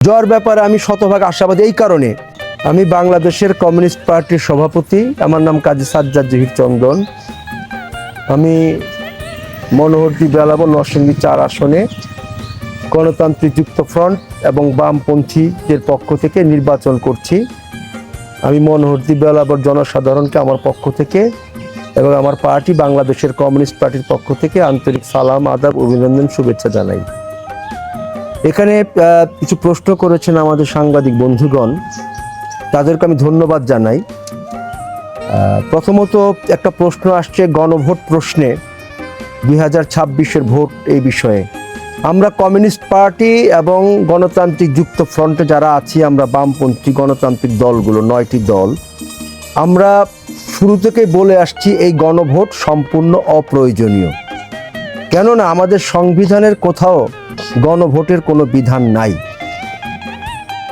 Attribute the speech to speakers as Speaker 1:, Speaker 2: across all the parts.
Speaker 1: জয়ের ব্যাপারে আমি শতভাগ আশাবাদী। এই কারণে আমি বাংলাদেশের কমিউনিস্ট পার্টির সভাপতি, আমার নাম কাজী সাজ্জাদ জহির চন্দন। আমি মনোহরদী বেলাব নরসিংদী ৪ আসনে গণতান্ত্রিক যুক্ত ফ্রন্ট এবং বামপন্থীদের পক্ষ থেকে নির্বাচন করছি। আমি মনোহরদী বেলাবর জনসাধারণকে আমার পক্ষ থেকে এবং আমার পার্টি বাংলাদেশের কমিউনিস্ট পার্টির পক্ষ থেকে আন্তরিক সালাম, আদাব, অভিনন্দন, শুভেচ্ছা জানাই। এখানে কিছু প্রশ্ন করেছেন আমাদের সাংবাদিক বন্ধুগণ, তাদেরকে আমি ধন্যবাদ জানাই। প্রথমত একটা প্রশ্ন আসছে গণভোট প্রশ্নে, 2026-এর ভোট এই বিষয়ে। আমরা কমিউনিস্ট পার্টি এবং গণতান্ত্রিক যুক্ত ফ্রন্টে যারা আছি, আমরা বামপন্থী গণতান্ত্রিক দলগুলো 9টি দল, আমরা শুরু থেকেই বলে আসছি এই গণভোট সম্পূর্ণ অপ্রয়োজনীয়। কেননা আমাদের সংবিধানের কোথাও গণভোটের কোনো বিধান নাই,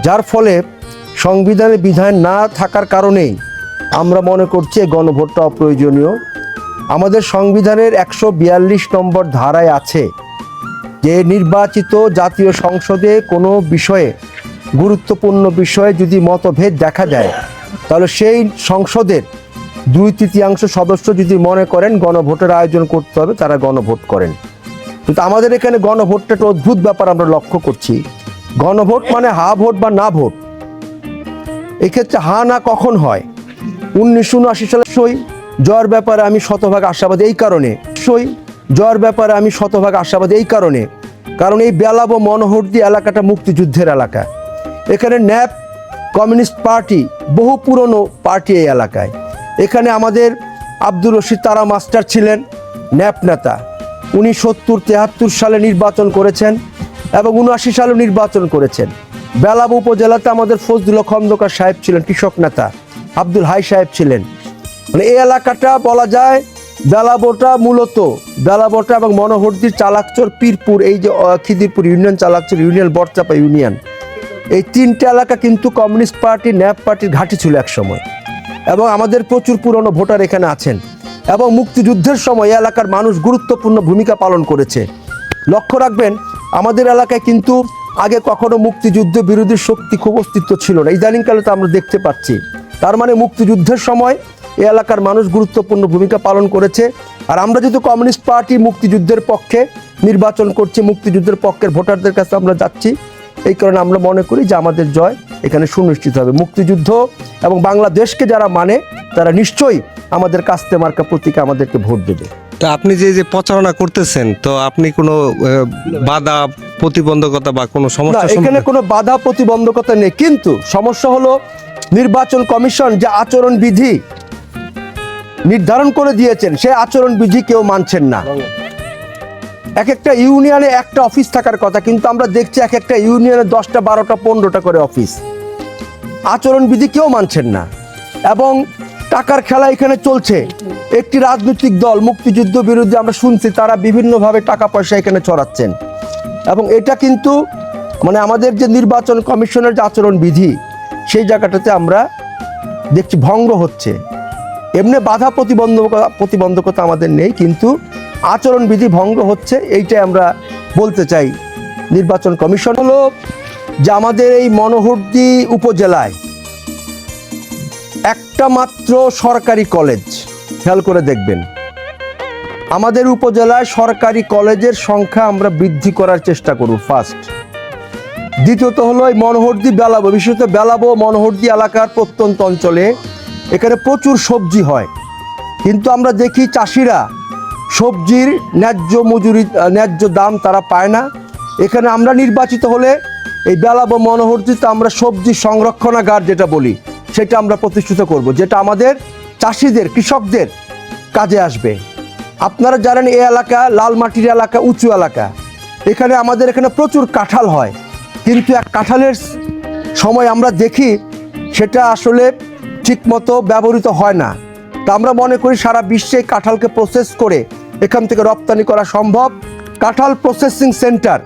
Speaker 1: যার ফলে সংবিধানে বিধান না থাকার কারণেই আমরা মনে করছি এই গণভোটটা অপ্রয়োজনীয়। আমাদের সংবিধানের 142 নম্বর ধারায় আছে যে নির্বাচিত জাতীয় সংসদে কোনো বিষয়ে, গুরুত্বপূর্ণ বিষয়ে যদি মতভেদ দেখা যায়, তাহলে সেই সংসদের 2/3 সদস্য যদি মনে করেন গণভোটের আয়োজন করতে হবে, তারা গণভোট করেন। কিন্তু আমাদের এখানে গণভোটটা একটা অদ্ভুত ব্যাপার আমরা লক্ষ্য করছি। গণভোট মানে হা ভোট বা না ভোট। এক্ষেত্রে হা না কখন হয়? 1979 সালে জয়ের ব্যাপারে আমি শতভাগ আশাবাদী। এই কারণে জয়ের ব্যাপারে আমি শতভাগ আশাবাদী এই কারণে, কারণ এই বেলাব মনোহরদী এলাকাটা মুক্তিযুদ্ধের এলাকা। এখানে ন্যাপ কমিউনিস্ট পার্টি বহু পুরনো পার্টি এই এলাকায়। এখানে আমাদের আব্দুর রশিদ তারা মাস্টার ছিলেন ন্যাপ নেতা। উনি 70-73 সালে নির্বাচন করেছেন এবং 79 সালে নির্বাচন করেছেন। বেলাব উপজেলাতে আমাদের ফজলুল খন্দকার সাহেব ছিলেন কৃষক নেতা, আব্দুল হাই সাহেব ছিলেন। মানে এই এলাকাটা বলা যায় বেলাবটা মূলত বেলাবটা এবং মনোহরদীর চালাকচর, পীরপুর, এই যে Khidirpur union, Chalakchar union, Borchapa union, এই 3টে এলাকা কিন্তু কমিউনিস্ট পার্টি ন্যাপ পার্টির ঘাঁটি ছিল এক সময়। এবং আমাদের প্রচুর পুরনো ভোটার এখানে আছেন এবং মুক্তিযুদ্ধের সময় এলাকার মানুষ গুরুত্বপূর্ণ ভূমিকা পালন করেছে। লক্ষ্য রাখবেন, আমাদের এলাকায় কিন্তু আগে কখনো মুক্তিযুদ্ধ বিরোধী শক্তি খুব অস্তিত্ব ছিল না, ইদানিংকালে তো আমরা দেখতে পাচ্ছি। তার মানে মুক্তিযুদ্ধের সময় এই এলাকার মানুষ গুরুত্বপূর্ণ ভূমিকা পালন করেছে। আর আমরা যেহেতু কমিউনিস্ট পার্টি মুক্তিযুদ্ধের পক্ষে নির্বাচন করছি, মুক্তিযুদ্ধের পক্ষের ভোটারদের কাছে আমরা যাচ্ছি, এই কারণে আমরা মনে করি যে আমাদের জয় এখানে সুনিশ্চিত হবে। মুক্তিযুদ্ধ এবং বাংলাদেশকে যারা মানে তারা নিশ্চয়ই আমাদের কাস্তে মার্কা প্রতীকে আমাদেরকে ভোট দেবে।
Speaker 2: তো আপনি যে প্রচারণা করতেছেন, তো আপনি কোনো বাধা প্রতিবন্ধকতা বা কোনো সমস্যা?
Speaker 1: এখানে কোনো বাধা প্রতিবন্ধকতা নেই, কিন্তু সমস্যা হলো নির্বাচন কমিশন যে আচরণ বিধি নির্ধারণ করে দিয়েছেন, সেই আচরণ বিধি কেউ মানছেন না। এক একটা ইউনিয়নে একটা অফিস থাকার কথা, কিন্তু আমরা দেখছি এক একটা ইউনিয়নে 10টা, 12টা, 15টা করে অফিস। আচরণ বিধি কেউ মানছেন না এবং টাকার খেলা এখানে চলছে। একটি রাজনৈতিক দল মুক্তিযুদ্ধ বিরোধী, আমরা শুনছি তারা বিভিন্নভাবে টাকা পয়সা এখানে ছড়াচ্ছেন এবং এটা কিন্তু মানে আমাদের যে নির্বাচন কমিশনের যে আচরণ বিধি, সেই জায়গাটাতে আমরা দেখছি ভঙ্গ হচ্ছে। এমনি বাধা প্রতিবন্ধকতা আমাদের নেই, কিন্তু আচরণ বিধি ভঙ্গ হচ্ছে, এইটাই আমরা বলতে চাই। নির্বাচন কমিশন হলো যে আমাদের এই মনোহরদী উপজেলায় একটা মাত্র সরকারি কলেজ, খেয়াল করে দেখবেন আমাদের উপজেলায় সরকারি কলেজের সংখ্যা আমরা বৃদ্ধি করার চেষ্টা করব ফার্স্ট। দ্বিতীয়ত হলো এই মনোহরদী বেলাব, বিশেষত বেলাব মনোহরদী এলাকার প্রত্যন্ত অঞ্চলে এখানে প্রচুর সবজি হয়, কিন্তু আমরা দেখি চাষিরা সবজির ন্যায্য মজুরি, ন্যায্য দাম তারা পায় না। এখানে আমরা নির্বাচিত হলে এই বেলাব মনোহরদীতে আমরা সবজি সংরক্ষণাগার যেটা বলি, সেটা আমরা প্রতিষ্ঠিত করব, যেটা আমাদের চাষিদের, কৃষকদের কাজে আসবে। আপনারা জানেন এই এলাকা লালমাটির এলাকা, উঁচু এলাকা। এখানে আমাদের এখানে প্রচুর কাঁঠাল হয়, কিন্তু এক কাঁঠালের সময় আমরা দেখি সেটা আসলে ঠিকমতো ব্যবহৃত হয় না। তা আমরা মনে করি সারা বিশ্বে কাঁঠালকে প্রসেস করে এখান থেকে রপ্তানি করা সম্ভব। কাঁঠাল প্রসেসিং সেন্টার